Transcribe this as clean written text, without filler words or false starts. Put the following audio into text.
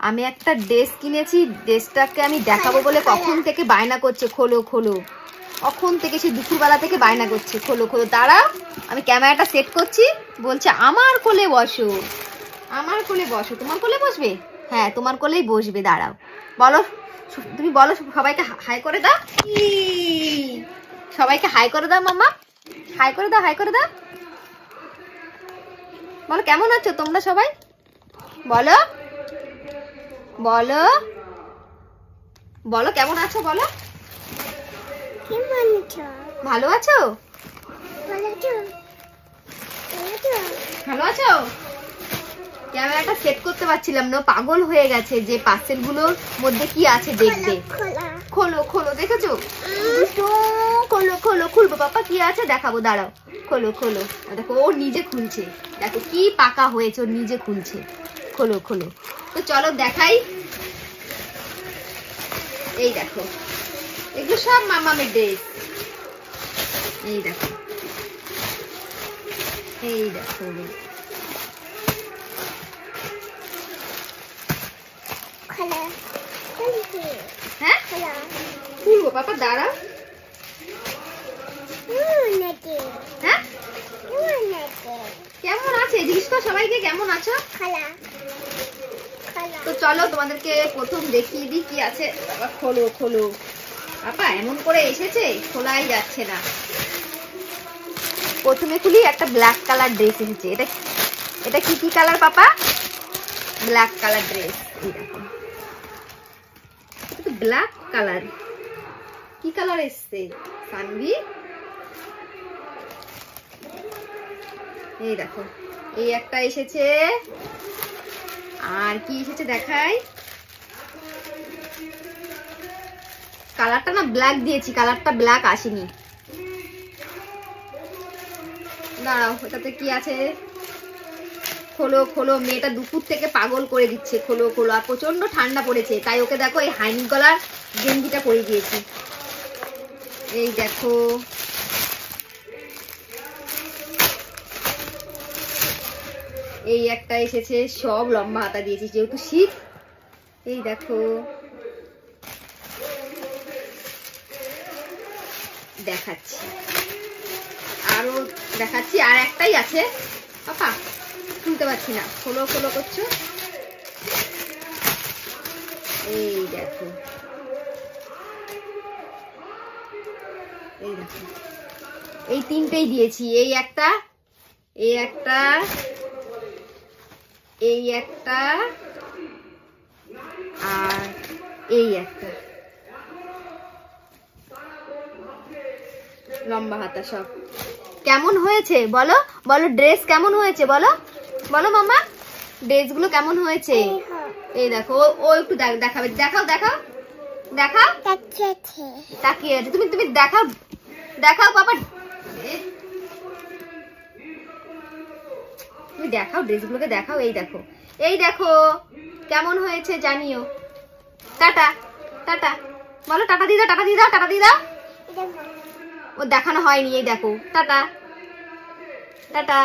আমি একটা ড্রেস কিনেছি, ড্রেসটাকে আমি দেখাবো বলে কখন থেকে বায়না করছে খোলো খোলো, কখন থেকে সে দুপুরবেলা থেকে বায়না করছে খোলো খোলো। দাঁড়াও আমি ক্যামেরাটা সেট করছি, বলছে আমার কোলে বসো, আমার কোলে বসো। তোমার কোলে বসবে? হ্যাঁ তোমার কোলেই বসবে। দাঁড়াও, বলো তুমি, বলো সবাইকে হাই করে দাও, সবাইকে হাই করে দাও মাম্মা, হাই করে দাও, হাই করে দাও। বলো কেমন আছো তোমরা সবাই, বলো বলো বলো কেমন আছো, বলো ভালো আছো, ভালো আছো। ক্যামেরাটা সেট করতে পারছিলাম না, পাগল হয়ে গেছে যে পার্সেল গুলোর মধ্যে কি আছে দেখবে। খোলো খোলো, দেখেছো? খোলো খোলো, খুলবো পাপা, কি আছে দেখাবো, দাঁড়াও। খোলো খোলো, দেখো ও নিজে খুলছে, দেখো কি পাকা হয়েছে, ও নিজে খুলছে। খোলো খোলো, তো চলো দেখাই। এই দেখো এগুলো সব মামামের ড্রেস। এই দেখো, এই দেখো, হ্যাঁ খুলবো পাপা, দাঁড়াও। হ্যাঁ কেমন আছে জিজ্ঞেস কর সবাইকে, কেমন আছো। তো চলো তোমাদেরকে প্রথম দেখিয়ে দিই কি আছে। বাবা খোলো খোলো, পাপা এমন করে এসেছে খোলাই যাচ্ছে না। প্রথমে খুলি, একটা ব্ল্যাক কালার ড্রেস এসেছে। এটা কি কি কালার পাপা? Black colour dress. এই দেখো ব্ল্যাক কালার, কি কালার এসছে সানভি? এই দেখো এই একটা এসেছে, আর কি এসেছে দেখাই। কালারটা না ব্ল্যাক দিয়েছি, কালারটা ব্ল্যাক আসেনি। দাঁড়াও এটাতে কি আছে, খোলো খোলো। মেয়েটা দুপুর থেকে পাগল করে দিচ্ছে, খোলো খোলো। আর প্রচন্ড ঠান্ডা পড়েছে, তাই ওকে দেখো এই হাইনিক গলার গেঞ্জিটা পরে দিয়েছি। এই দেখো এই একটা এসেছে, সব লম্বা হাতা দিয়েছি যেহেতু শীত। এই দেখো দেখাচ্ছি, আরো দেখাচ্ছি, আর একটাই আছে পাপা, শুনতে পাচ্ছি না, খোলো খোলো করছো। এই দেখো, এই দেখো এই তিনটেই দিয়েছি, এই একটা, এই একটা, এই একটা, আর এই একটা। লম্বা হাতা সব। কেমন হয়েছে বলো, বলো ড্রেস কেমন হয়েছে বলো, বলো মামা ড্রেস গুলো কেমন হয়েছে। এই দেখো ও একটু দেখাবে, দেখাও দেখাও দেখাও, তাকিয়ে আছে। তুমি তুমি দেখাও, দেখাও পাপা, তুমি দেখাও ড্রেস গুলোকে দেখাও। এই দেখো, এই দেখো কেমন হয়েছে জানিও। টাটা টাটা বলো, টাটা দিয়ে দাও, টাটা দিয়ে দাও, টাটা দিয়ে দাও। ও দেখানো হয়নি, এই দেখো টাটা টাটা।